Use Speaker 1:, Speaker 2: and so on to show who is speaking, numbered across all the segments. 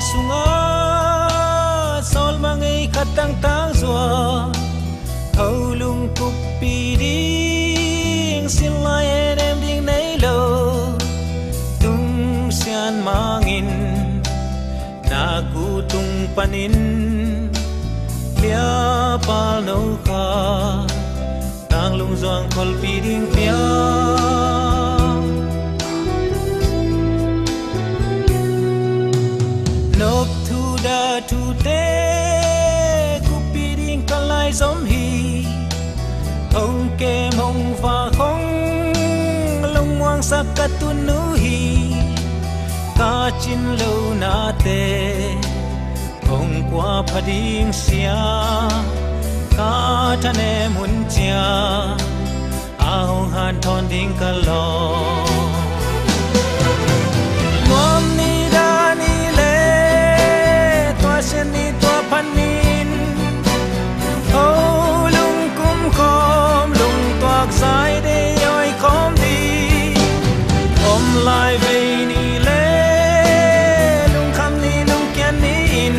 Speaker 1: sung a sol mangai khatang tang zua hầu lung cục pi ding xin lai em ding nay lo tung sian mangin na ku tung panin lia pal no kha tang lung zoang kol pi ding pia nop thu da thu te ku pi ding kalai som hi hong ke mong va khong lung wang sakat tu nu hi ka chin lo na te hong qua phading sia ka thane mun chia a hong han thon ding ka lo mom ni da ni le tua sen ni tua panin ho lung kum khom lung toak sai de yoi khom đi om lai ve ni le lung kham ni lung kian ni in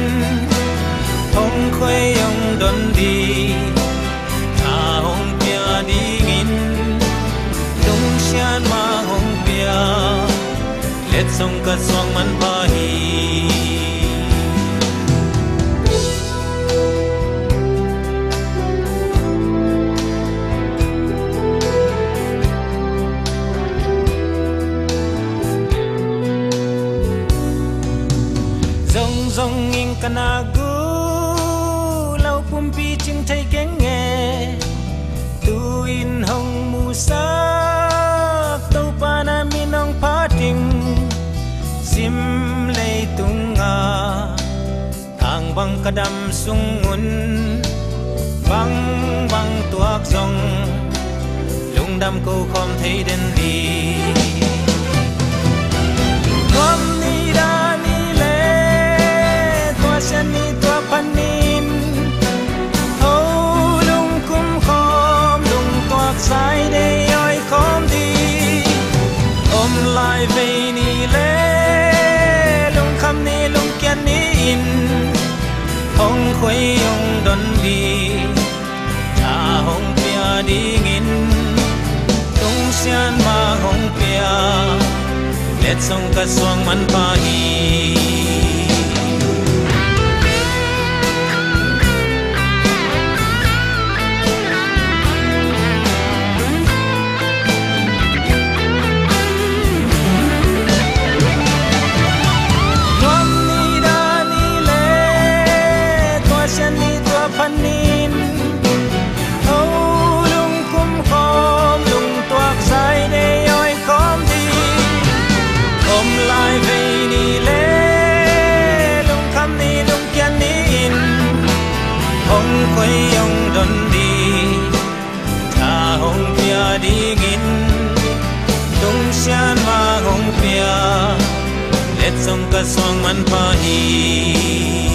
Speaker 1: hong khoi yong don đi ta hong pia đi in lung xian ma hong pia let song ka song man pa hi dòng in kanagu lau pum pi ching thai keng nghe tu in hong mu sa tau pa na min ong pa ting sim lei tung a thang bang kadam sung un bang bang tuak dòng lung đam cô khom thấy đến đi khom ni da ni sen ni tua panin ho lung kum khom lung toak sai de yoi khom đi om lai ve ni le lung kham ni lung kian ni in hong khoi yong don đi ta hong pia đi ngin tung sian ma hong pia let song ka suang man pa hi panin ho lung kum khom lung toak sai de yoi khom đi om lai ve ni le lung kham ni lung kian ni in hong khoi yong don đi ta hong pia đi ngin tung sian ma hong pia let song ka song man pa hi